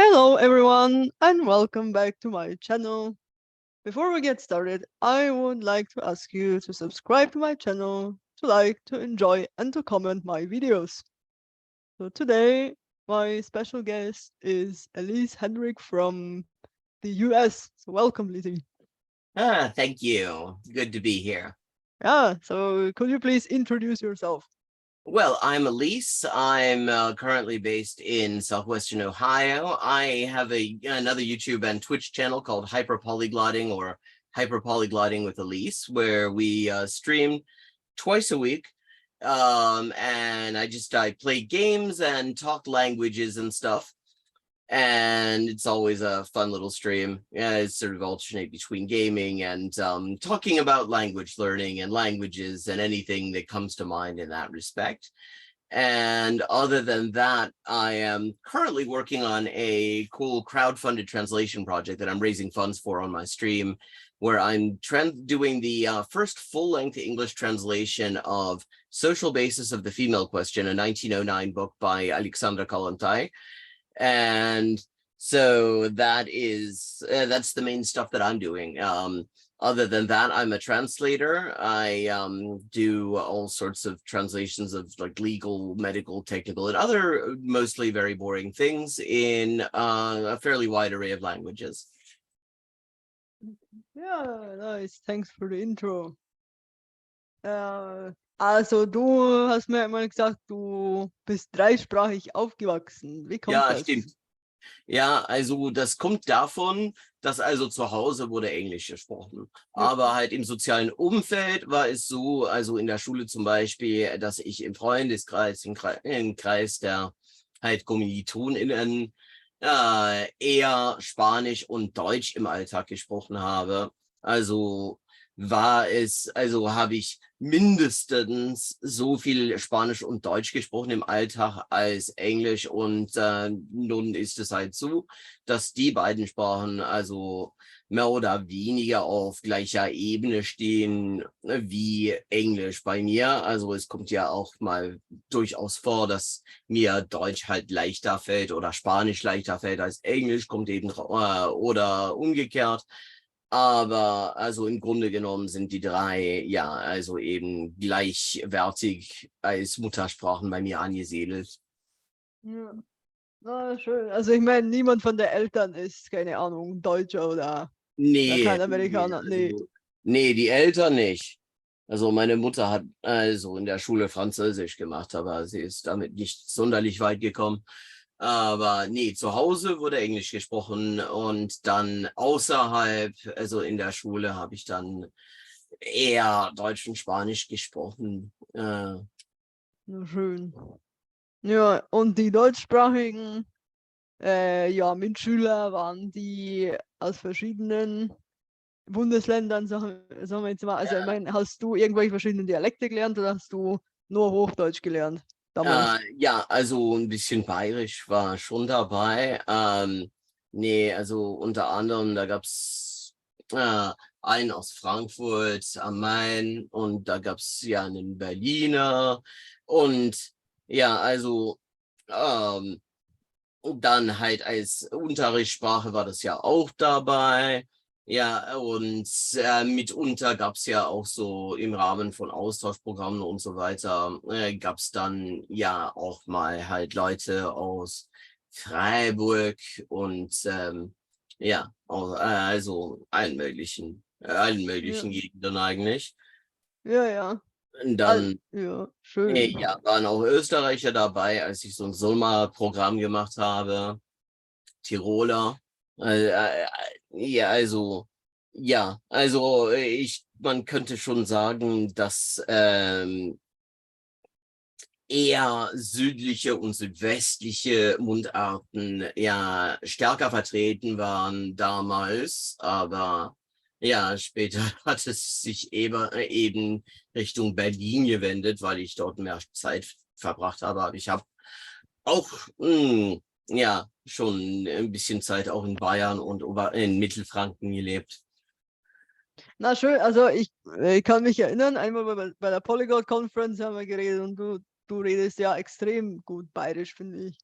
Hello everyone and welcome back to my channel. Before we get started, I would like to ask you to subscribe to my channel, to like, to enjoy and to comment my videos. So today my special guest is Élise Hendrick from the US. So welcome, Lizzie. Thank you. Good to be here. Yeah, so could you please introduce yourself? Well, I'm Elise. I'm currently based in Southwestern Ohio. I have another YouTube and Twitch channel called Hyperpolyglotting or Hyperpolyglotting with Elise, where we stream twice a week. And I play games and talk languages and stuff. And it's always a fun little stream. Yeah, it's sort of alternate between gaming and talking about language learning and languages and anything that comes to mind in that respect. And other than that, I am currently working on a cool crowdfunded translation project that I'm raising funds for on my stream, where I'm doing the first full-length English translation of Social Basis of the Female Question, a 1909 book by Alexandra Kollontai. And so that's the main stuff that I'm doing. Other than that, I'm a translator. I do all sorts of translations of like legal, medical, technical, and other mostly very boring things in a fairly wide array of languages. Ja, nice. Thanks for the intro. Also du hast mir immer gesagt, du bist dreisprachig aufgewachsen. Wie kommt Ja, das? stimmt. Ja, also das kommt davon, dass also zu Hause wurde Englisch gesprochen. Ja. Aber halt im sozialen Umfeld war es so, also in der Schule zum Beispiel, dass ich im Freundeskreis, im Kreis der halt KommilitonInnen eher Spanisch und Deutsch im Alltag gesprochen habe. Also habe ich mindestens so viel Spanisch und Deutsch gesprochen im Alltag als Englisch und nun ist es halt so, dass die beiden Sprachen also mehr oder weniger auf gleicher Ebene stehen wie Englisch bei mir. Also es kommt ja auch mal durchaus vor, dass mir Deutsch halt leichter fällt oder Spanisch leichter fällt als Englisch, kommt eben oder umgekehrt. Aber also im Grunde genommen sind die drei ja also eben gleichwertig als Muttersprachen bei mir angesiedelt. Ja. Na, schön. Also ich meine, niemand von den Eltern ist, keine Ahnung, Deutscher oder Nee, Lateinamerikaner. Nee. nee, die Eltern nicht. Also meine Mutter hat also in der Schule Französisch gemacht, aber sie ist damit nicht sonderlich weit gekommen. Aber nee, zu Hause wurde Englisch gesprochen und dann außerhalb, also in der Schule, habe ich dann eher Deutsch und Spanisch gesprochen. Na, schön. Ja, und die deutschsprachigen Mitschüler waren die aus verschiedenen Bundesländern, sagen wir jetzt mal. Also ich meine, hast du irgendwelche verschiedenen Dialekte gelernt oder hast du nur Hochdeutsch gelernt damals? Ja, also ein bisschen bayerisch war schon dabei. Nee, also unter anderem, da gab's einen aus Frankfurt am Main und da gab's ja einen Berliner und ja, also dann halt als Unterrichtssprache war das ja auch dabei. Ja, und mitunter gab es ja auch so im Rahmen von Austauschprogrammen und so weiter, gab es dann ja auch mal halt Leute aus Freiburg und ja, also allen Ja, möglichen Gegenden eigentlich. ja, ja. Und dann Ja, schön. ja, waren auch Österreicher dabei, als ich so ein Sommerprogramm gemacht habe. Tiroler. Ja, man könnte schon sagen, dass eher südliche und südwestliche Mundarten ja stärker vertreten waren damals, aber ja, später hat es sich eben Richtung Berlin gewendet, weil ich dort mehr Zeit verbracht habe. Aber ich habe auch ja schon ein bisschen Zeit auch in Bayern und in Mittelfranken gelebt. Na schön, also ich kann mich erinnern, einmal bei der Polyglot Conference haben wir geredet und du redest ja extrem gut Bayerisch, finde ich.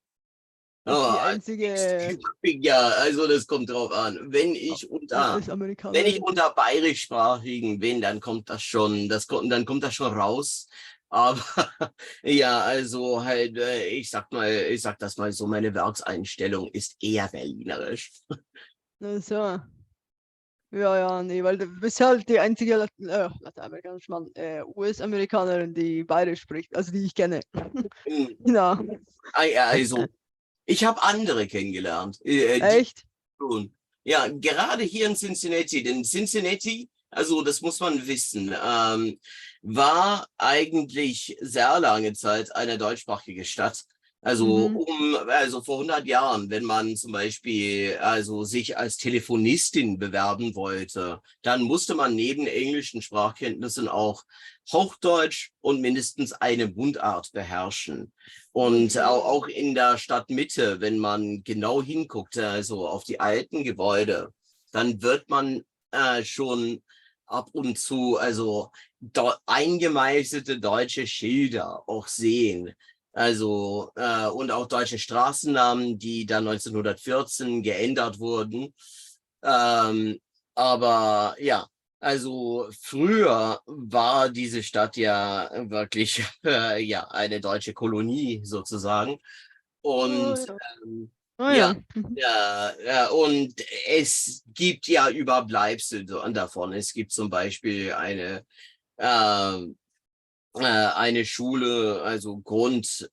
Das ist die Oh, einzige ja, also das kommt drauf an. Wenn ich US-Amerikanerin, die. unter bayerischsprachigen bin, dann kommt das schon, dann kommt das schon raus. Aber ja, also halt, ich sag das mal so, meine Werkseinstellung ist eher berlinerisch. So. Ja, nee, weil du bist halt die einzige lateinamerikanische Mann, US-Amerikanerin, die bayerisch spricht, also die ich kenne. Hm, Ja, Also, ich habe andere kennengelernt, die echt? schon. Ja, gerade hier in Cincinnati, denn Cincinnati, also das muss man wissen, war eigentlich sehr lange Zeit eine deutschsprachige Stadt. Mhm. Also vor 100 Jahren, wenn man zum Beispiel also sich als Telefonistin bewerben wollte, dann musste man neben englischen Sprachkenntnissen auch Hochdeutsch und mindestens eine Mundart beherrschen. Und auch in der Stadtmitte, wenn man genau hinguckt, also auf die alten Gebäude, dann wird man schon ab und zu also eingemeißelte deutsche Schilder auch sehen. Also und auch deutsche Straßennamen, die dann 1914 geändert wurden. Ähm, aber ja, also früher war diese Stadt ja wirklich ja eine deutsche Kolonie sozusagen. Oh Und ja. ähm, Oh ja, ja. Mhm. und es gibt ja Überbleibsel davon. Es gibt zum Beispiel eine Schule, also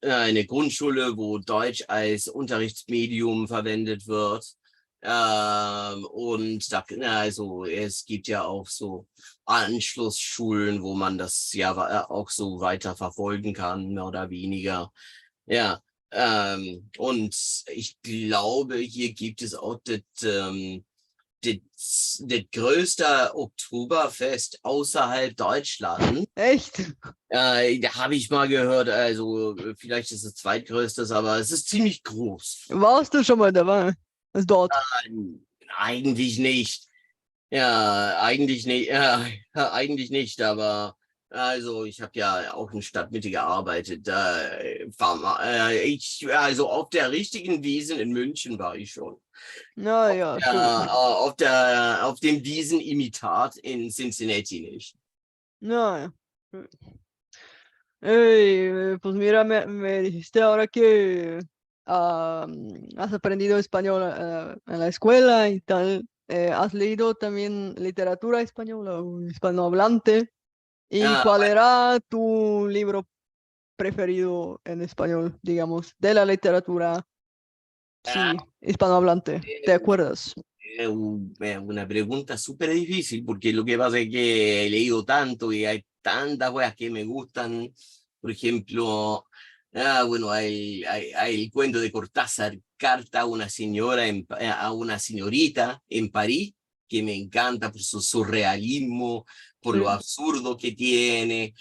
eine Grundschule, wo Deutsch als Unterrichtsmedium verwendet wird. Und also es gibt ja auch so Anschlussschulen, wo man das ja auch so weiter verfolgen kann, mehr oder weniger. Ja, und ich glaube, hier gibt es auch das größte Oktoberfest außerhalb Deutschlands. Echt? Da habe ich mal gehört, also vielleicht ist es zweitgrößtes, aber es ist ziemlich groß. Warst du schon mal dabei? Also dort. Eigentlich nicht. Ja, eigentlich nicht. Ja, eigentlich nicht, aber also ich habe ja auch in Stadtmitte gearbeitet. Also auf der richtigen Wiesn in München war ich schon. Na ja, schön. Auf dem Wiesen-Imitat in Cincinnati nicht. Na ja. Ey, pues mira, me dijiste ahora que has aprendido español en la escuela y tal. ¿Has leído también literatura española o hispanohablante? ¿Y Ja, cuál era tu libro preferido en español, digamos, de la literatura, äh, sí, hispanohablante? ¿Te acuerdas? Es una pregunta súper difícil porque lo que pasa es que he leído tanto y hay tantas cosas que me gustan. Por ejemplo, bueno, hay el cuento de Cortázar, Carta a una señora, a una señorita en París, que me encanta por su surrealismo, por lo Sí. absurdo que tiene.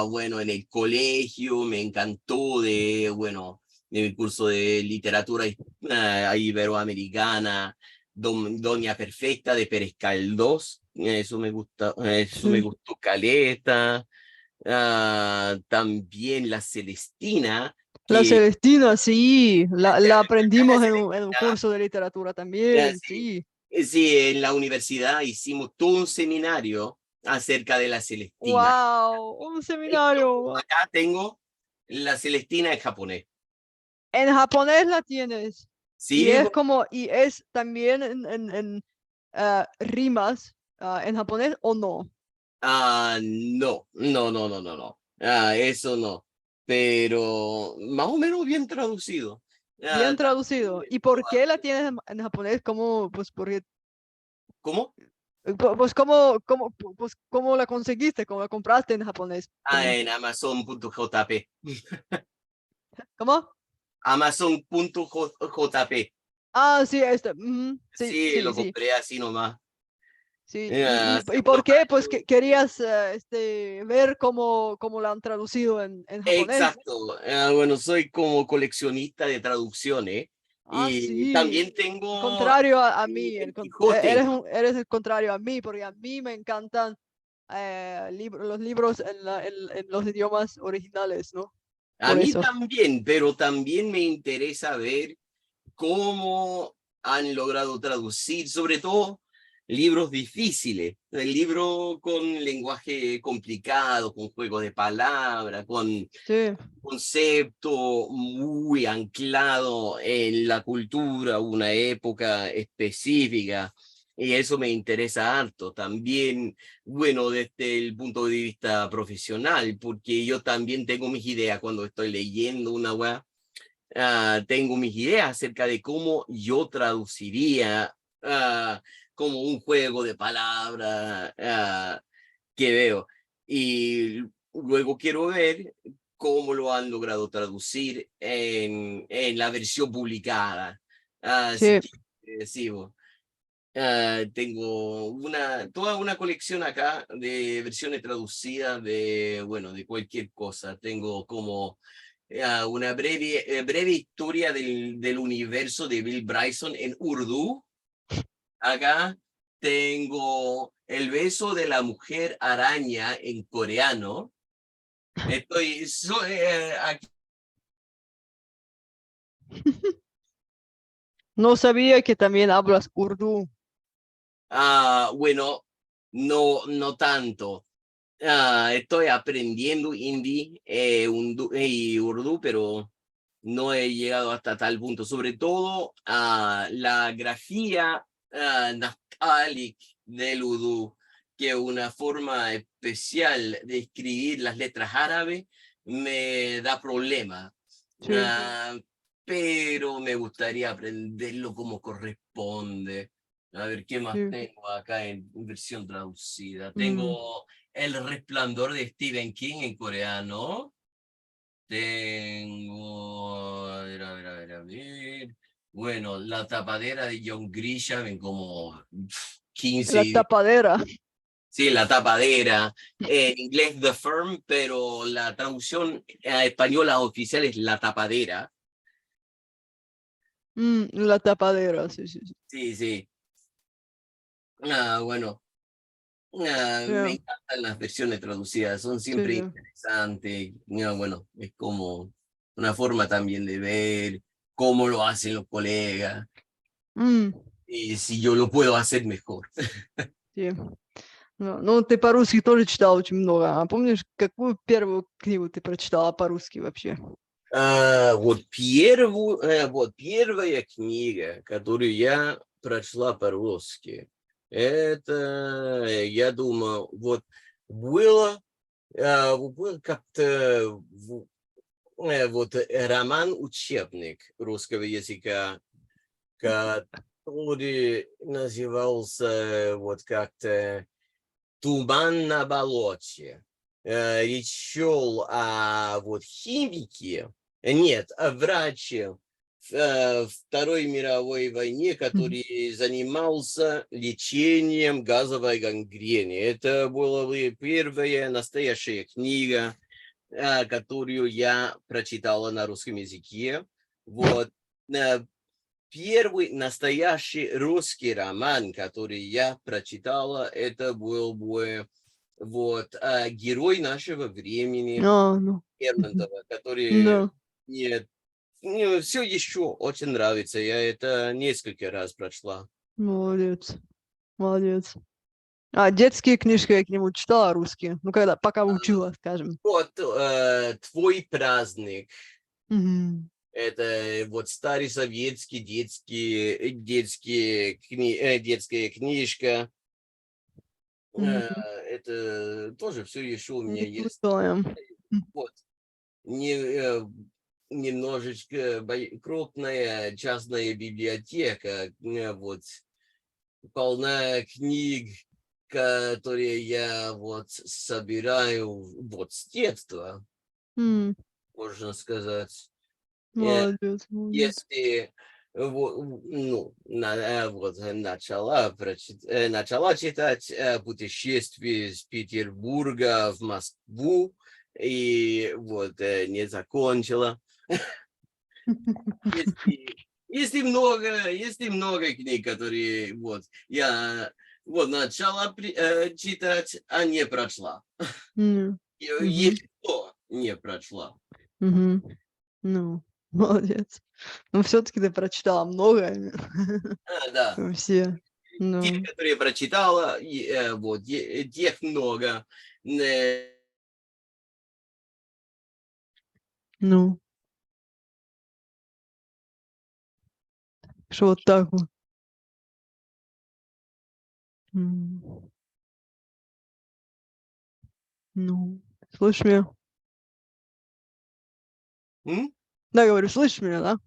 Bueno, en el colegio me encantó bueno, de mi curso de literatura iberoamericana. Doña Perfecta de Pérez Caldós, eso me Sí. gustó caleta. También la Celestina, La que Celestina, sí, la la aprendimos en un Celestina, curso de literatura también, sí, sí. sí, en la universidad hicimos todo un seminario acerca de la Celestina. ¡Wow! Un De hecho, seminario. acá tengo la Celestina en japonés. En japonés la tienes. Y Sí, es como, y es también en rimas en japonés o no. No, no, no, no, no, no. Eso no. Pero más o menos bien traducido. Bien traducido. También, ¿Y por qué la tienes en japonés? ¿Cómo, pues, porque, ¿cómo? pues, pues, cómo la conseguiste? ¿Cómo la compraste en japonés? En Amazon.jp. ¿Cómo? Amazon.jp. Ah, sí, ujú, sí, Sí, sí, lo sí. compré así nomás. Sí, y Seguro por qué? Pues cayó. que querías ver cómo la han traducido en japonés. Exacto. Bueno, soy como coleccionista de traducciones Ah, y sí. también tengo Contrario a mí, el Quijote. eres el contrario a mí, porque a mí me encantan los libros en los idiomas originales, ¿no? A por mí eso. también, pero también me interesa ver cómo han logrado traducir, sobre todo libros difíciles, el libro con lenguaje complicado, con juego de palabras, con Sí, concepto muy anclado en la cultura, una época específica. Y eso me interesa harto también, bueno, desde el punto de vista profesional, porque yo también tengo mis ideas cuando estoy leyendo una web, tengo mis ideas acerca de cómo yo traduciría como un juego de palabras que veo. Y luego quiero ver cómo lo han logrado traducir en la versión publicada. Así sí, que sí, tengo toda una colección acá de versiones traducidas de, bueno, de cualquier cosa. Tengo como una breve historia del universo de Bill Bryson en Urdu. Acá tengo El beso de la mujer araña en coreano. Aquí. no sabía que también hablas urdu. Bueno, no tanto. Estoy aprendiendo hindi y urdu, pero no he llegado hasta tal punto. Sobre todo la grafía nastaliq del urdu, que es una forma especial de escribir las letras árabes, me da problema. Sí, Ah, pero me gustaría aprenderlo como corresponde. A ver, ¿qué más sí. tengo acá en versión traducida? Mm, Tengo El Resplandor de Stephen King en coreano. Tengo, a ver. Bueno, La tapadera de John Grisham en como 15 la idiomas. tapadera. Sí, La tapadera. En inglés The Firm, pero la traducción española oficial es La tapadera. La tapadera, sí, sí, sí. Sí, sí. Bueno. Sí, Me encantan las versiones traducidas, son sí, siempre sí. interesantes. Bueno, es como una forma también de ver cómo lo hacen los colegas М, y si yo lo puedo hacer mejor. те. Ну, ты по-русски тоже читал очень много. А помнишь, какую первую книгу ты прочитала по-русски вообще? Вот первая книга, которую я прочла по-русски, это, я думаю, вот было, было как-то вот роман-учебник русского языка, который назывался вот как-то «Туман на болоте». Речь шел о вот химике, нет, о враче Второй мировой войне, Мгм. который занимался лечением газовой гангрены. Это была первая настоящая книга, которую я прочитала на русском языке. Вот. Первый настоящий русский роман, который я прочитала, это был бы вот герой нашего времени Ну. Мгм. Лермонтова, который Да, мне все еще очень нравится. Я это несколько раз прочла. молодец, молодец. А детские книжки я к нему читала русские. Ну, когда, пока учила, скажем. Вот «Твой праздник». Мгм. Это вот старый советский детская книжка. Мгм. Это тоже все еще у меня Не есть. слышала я. Вот. Не, немножечко крупная частная библиотека, вот, полна книг, которые я вот собираю вот с детства, М, можно сказать. Э, Молодец, молодец. Если ну, вот, начала читать «Путешествие из Петербурга в Москву», и вот не закончила. Есть и много книг, которые вот я вот начала читать, а не прочла. Мгм. Еще не прочла. Ну, молодец. Но все-таки ты прочитала много. Да. Все. Те, Ну, которые я прочитала, вот, тех много. ну, что вот так вот. М, Ну, слышишь меня? М? Да, говорю, слышишь меня, да?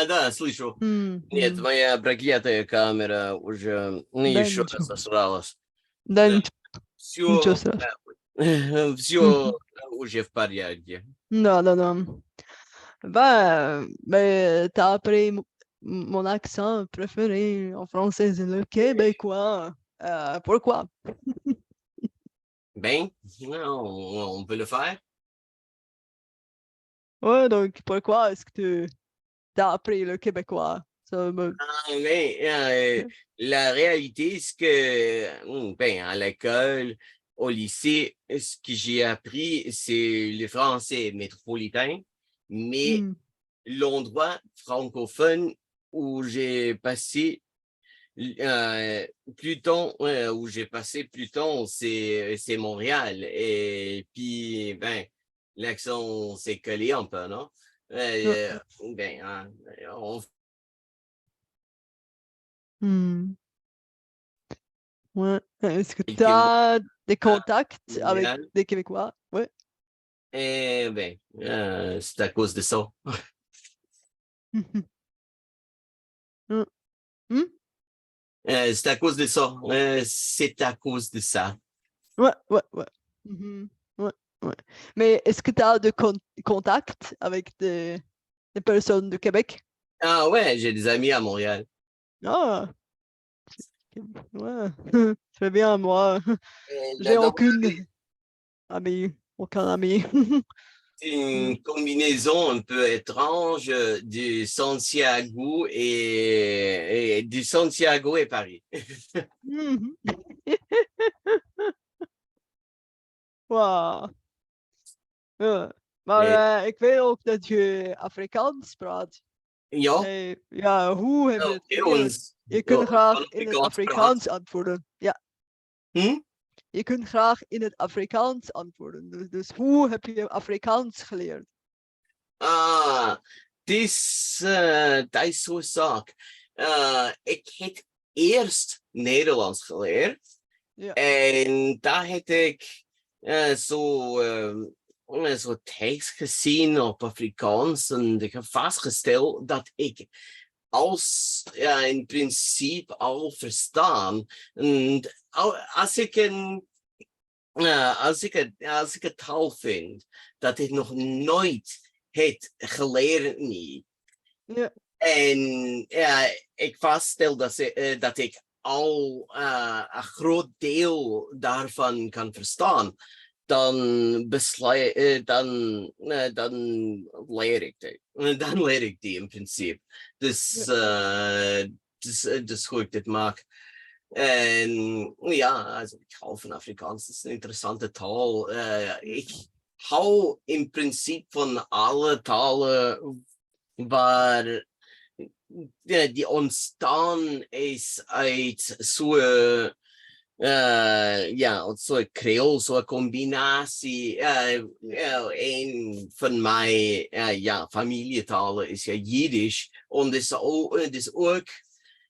Да, слышу. Нет, Мгм. моя проклятая камера уже Да, еще раз ничего. засралась. Да, ничего Все, страшного. все Мгм. уже в порядке. Да, да, да. Ben, t'as appris mon accent préféré en français, c'est le québécois. Pourquoi? Bem, on peut le faire. Ouais, donc pourquoi est-ce que tu as appris le québécois? Ça me... Mais la réalité, c'est que, ben, à l'école, au lycée, ce que j'ai appris, c'est le français métropolitain, mais Hmm. l'endroit francophone où j'ai passé plus temps, où j'ai passé plus temps, c'est Montréal. Et puis, ben, l'accent s'est collé un peu, non? Ouais. Ben, on Hmm. Ouais. Est-ce que fait tu quelques mots as des à contacts avec Montréal. des Québécois? Ouais. Eh ben, c'est à cause de ça. Hmm. Hmm? C'est à cause de ça. C'est à cause de ça. Ouais, ouais, ouais. Mhm. Ouais, ouais. Mais est-ce que tu as de contacts avec des personnes de Québec? Ah ouais, j'ai des amis à Montréal. Ah, ouais. Très bien, moi. J'ai Là-dedans, aucune amie, aucun ami. c'est Mm. une combinaison un peu étrange du Santiago et du Santiago et Paris. Mhm. Wow. Ja. Et, Maar ik weet ook dat je Afrikaans praat. ja, Hey, ja, hoe heb je het bij geleerd? ons Je kunt graag van in het Afrikaans praat. Afrikaans antwoorden. Ja, Hm? je kunt graag in het Afrikaans antwoorden. Dus hoe heb je Afrikaans geleerd? Ah, dat is zo'n zaak. Ik heb eerst Nederlands geleerd. Ja. En daar heb ik zo tekst gezien op Afrikaans. En ik heb vastgesteld dat ik als in principe al verstaan. En als ik als ik het taal vind dat ik nog nooit het geleerd niet. Ja. En ik vaststel dat ik al een groot deel daarvan kan verstaan, dan leer ik die. Dan leer ik die in principe. Ja. Dus hoe ik dit maak. En ja, also ik hou van Afrikaans. Het is een interessante taal. Ik hou in principe van alle talen waar die ontstaan is uit zo'n zo'n creool, zo'n combinatie. Een van mijn familietalen is Jiddisch. En dus ook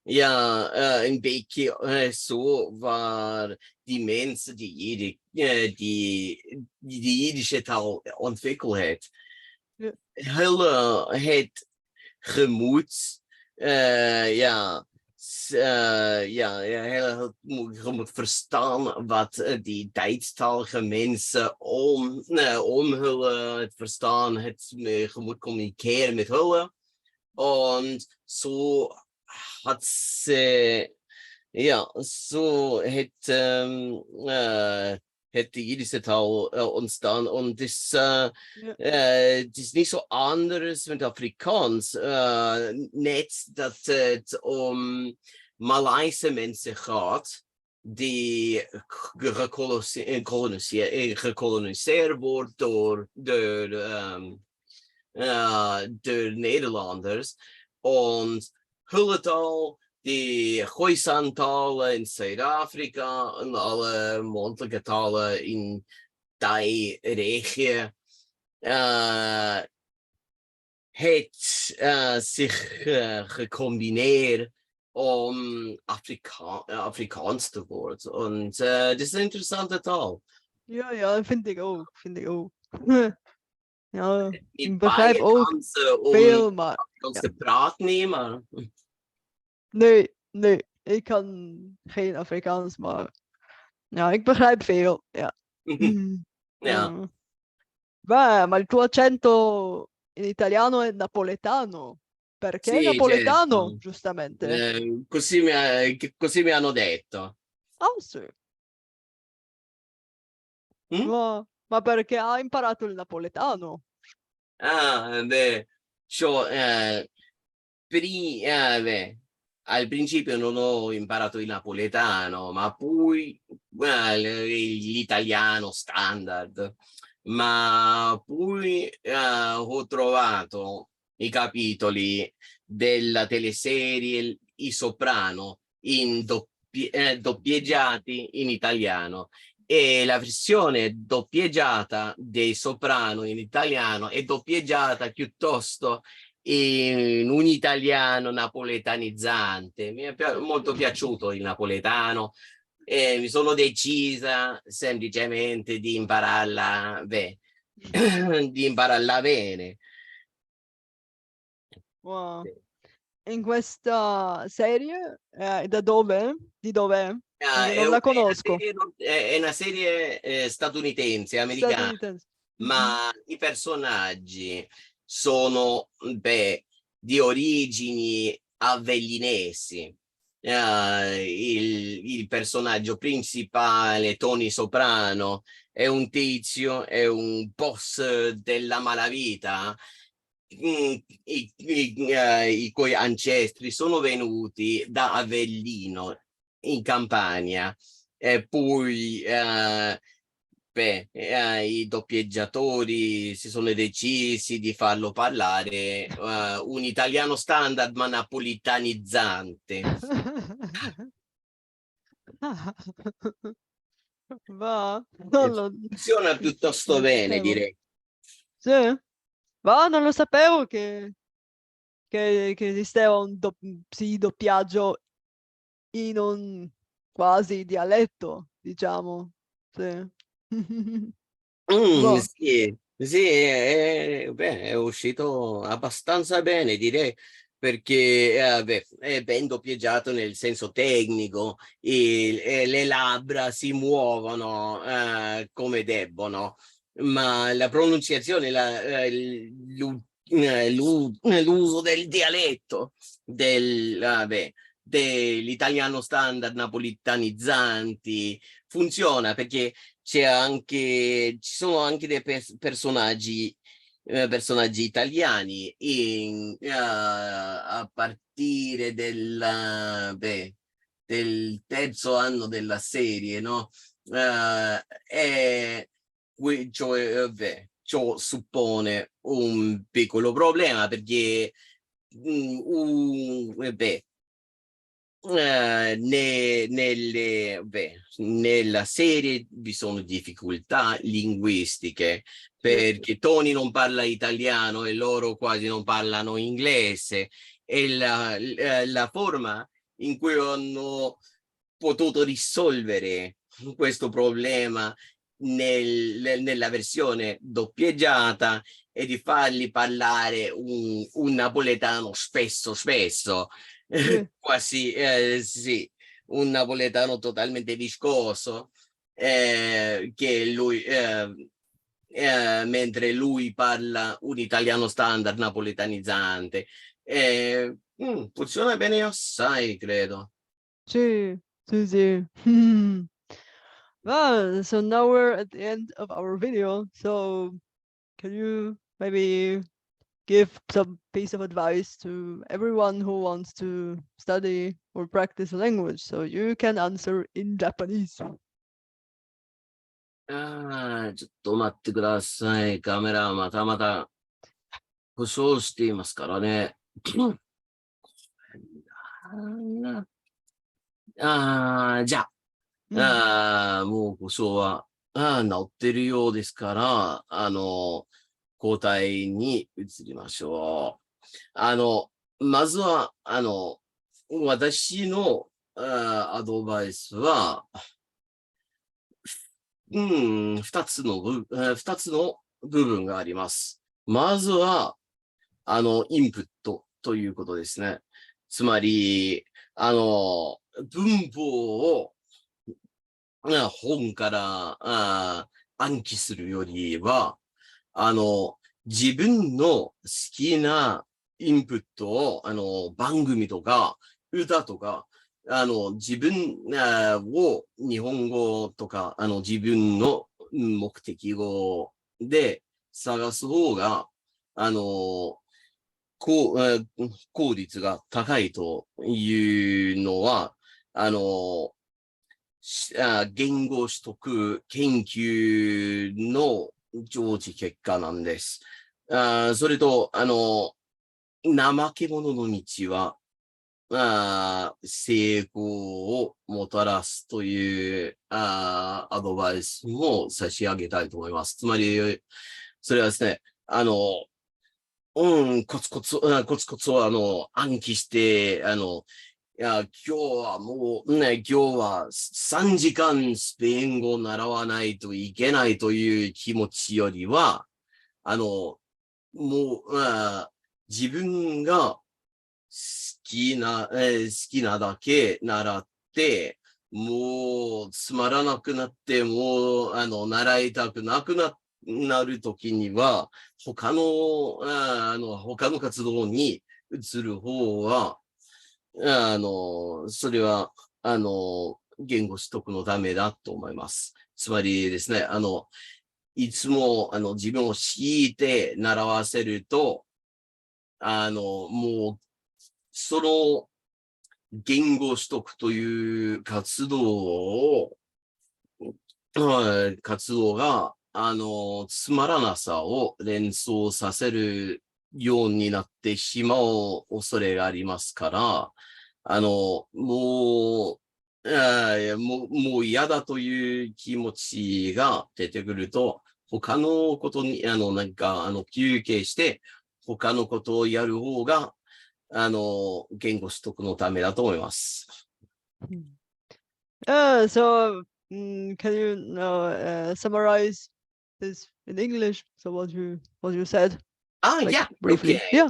een beetje zo waar die mensen die Jiddische taal ontwikkeld heeft. Ja. Hele het gemoed. Je moet verstaan wat die Duitsstalige mensen om hun het verstaan, je moet communiceren met hun. En zo had ze, zo het de Jiddische taal ontstaan. En Ja. het is niet zo anders met Afrikaans. Net dat het om Maleise mensen gaat die gekoloniseerd wordt door der Nederlanders. Und Hulletal, die Khoisan-talen in Zuid-Afrika en alle mondelijke talen in die regio heeft zich gecombineerd om Afrikaans te worden. En dat is een interessante taal. Ja, ja, finde ich auch, finde ich auch. Ja, ich Niet begrijp bij ook kansen om veel, maar Afrikaans ja. te praten, nee, maar Nee, nee, ik kan geen Afrikaans, maar ja, ik begrijp veel, ja. ja. Beh, ma il tuo accento in italiano è napoletano. Perché Sì, napoletano, certo. giustamente? Così mi hanno detto. Ah, sì. Mm? Ma perché ha imparato il napoletano? Ah, beh, beh, al principio non ho imparato il napoletano, ma poi l'italiano standard. Ma poi ho trovato i capitoli della teleserie I Soprano doppieggiati in italiano e la versione doppieggiata dei Soprano in italiano è doppieggiata piuttosto in un italiano napoletanizzante. Mi è molto piaciuto il napoletano e mi sono decisa semplicemente di impararla, beh, di impararla bene. Wow. In questa serie, da dove? Di dov'è? Perché non la conosco. È una serie statunitense, americana, Statunitense. Mhm. ma i personaggi sono beh, di origini avellinesi. Il personaggio principale, Tony Soprano, è un tizio, è un boss della malavita. I cui ancestri sono venuti da Avellino in Campania e poi beh, i doppieggiatori si sono decisi di farlo parlare un italiano standard ma napolitanizzante. Va, E non lo, funziona piuttosto non lo bene, sapevo. direi. Sì, va, non lo sapevo che esisteva un sì, doppiaggio in un quasi dialetto, diciamo. Sì. Va. Sì, sì, beh, è uscito abbastanza bene, direi, perché beh, è ben doppieggiato nel senso tecnico, e le labbra si muovono come debbono, ma la pronunciazione, l'uso del dialetto, dell'italiano standard napolitanizzanti funziona perché ci sono anche dei personaggi italiani a partire del terzo anno della serie, no? E ciò suppone un piccolo problema perché nella serie vi sono difficoltà linguistiche Sì, perché Tony non parla italiano e loro quasi non parlano inglese e la forma in cui hanno potuto risolvere questo problema nella versione doppieggiata è di farli parlare un napoletano spesso sì. quasi sì, un napoletano totalmente viscoso che lui mentre lui parla un italiano standard napoletanizzante. Funziona bene assai, credo. Sì, sì, sì. Well, so now we're at the end of our video. So can you maybe give some piece of advice to everyone who wants to study or practice a language? So you can answer in Japanese. ちょっと待ってください。カメラまたまた故障していますからね。じゃあ、もう故障は治ってるようですから、交代に移りましょう。まずは、私のアドバイスは、二つの部分があります。まずは、インプットということですね。つまり、文法を本から暗記するよりは、自分の好きなインプットを、番組とか、歌とか、自分を日本語とか、自分の目的語で探す方が、効率が高いというのは、言語取得研究の常時結果なんです。それと、怠け者の道は、成功をもたらすというアドバイスも差し上げたいと思います。つまり、それはですね、コツコツ、コツコツを暗記して、今日はもうね、今日は3時間スペイン語を習わないといけないという気持ちよりは、もう、自分が好好きなだけ習って、もうつまらなくなって、もう、習いたくなるときには、他の活動に移る方は、それは、言語取得のためだと思います。つまりですね、いつも、自分を強いて習わせると、もう、その言語取得という活動が、つまらなさを連想させるようになってしまう恐れがありますから、もう嫌だという気持ちが出てくると、他のことに、休憩して、他のことをやる方が、言語取得のためだと思います。So can you summarize this in English? So what you said? Yeah, briefly. okay.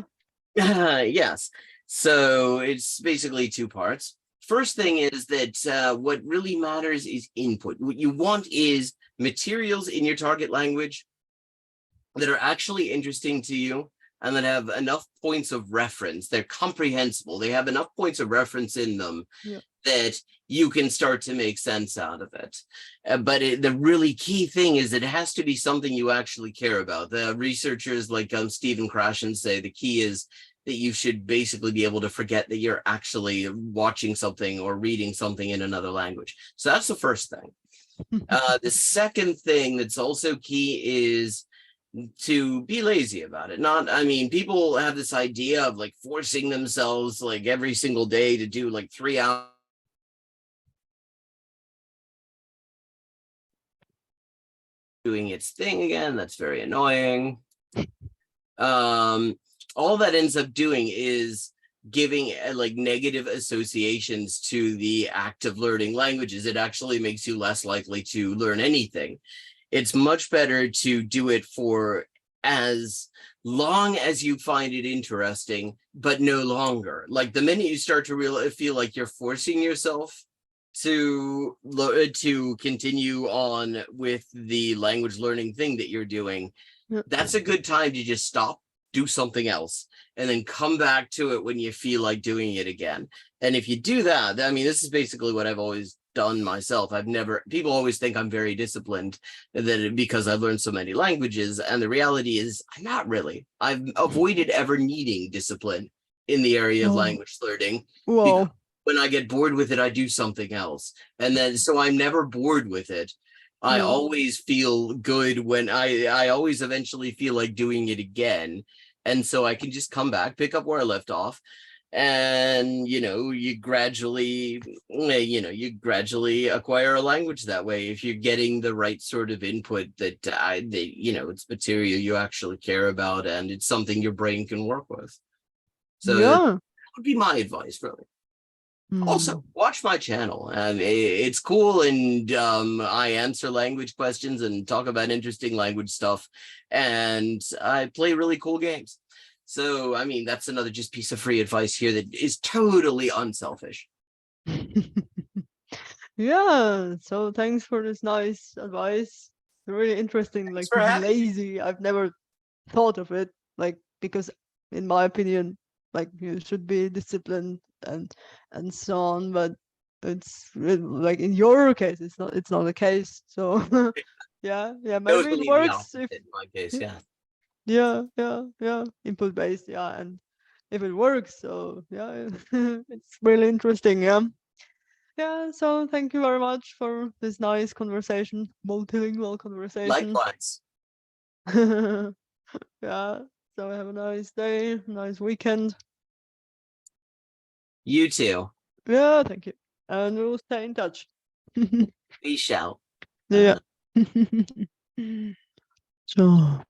Yeah. Yes. So it's basically two parts. First thing is that what really matters is input. What you want is materials in your target language that are actually interesting to you and that have enough points of reference. They're comprehensible. They have enough points of reference in them that you can start to make sense out of it. But the really key thing is it has to be something you actually care about. The researchers like Stephen Krashen say the key is that you should basically be able to forget that you're actually watching something or reading something in another language. So that's the first thing. The second thing that's also key is to be lazy about it. People have this idea of like forcing themselves like every single day to do like 3 hours. Doing its thing again. That's very annoying. All that ends up doing is giving like negative associations to the act of learning languages. It actually makes you less likely to learn anything. It's much better to do it for as long as you find it interesting, but no longer. Like the minute you start to feel like you're forcing yourself to continue on with the language learning thing that you're doing, that's a good time to just stop, do something else, and then come back to it when you feel like doing it again. And if you do that, this is basically what I've always done myself. People always think I'm very disciplined because I've learned so many languages. And the reality is I'm not really. I've avoided ever needing discipline in the area of language learning. Wow. When I get bored with it, I do something else. And then, so I'm never bored with it. I always feel good when I always eventually feel like doing it again. And so I can just come back, pick up where I left off, and you gradually acquire a language that way if you're getting the right sort of input that it's material you actually care about and it's something your brain can work with. So that Yeah. would be my advice, really. Also, Mm. watch my channel. It's cool, and I answer language questions and talk about interesting language stuff, and I play really cool games. So, I mean, that's another just piece of free advice here that is totally unselfish. Yeah, so thanks for this nice advice. Really interesting, Thanks like for to be having me. lazy. I've never thought of it, like because in my opinion, like you should be disciplined and so on, but like in your case, it's not the case. So yeah, maybe it Totally the works if opposite in my case, yeah. yeah, input based, yeah, and if it works, so yeah, it's really interesting, yeah. Yeah, so thank you very much for this nice conversation, multilingual conversation. Likewise. Yeah, so have a nice day, nice weekend. You too. Yeah, thank you. And we'll stay in touch. We shall. Yeah. So.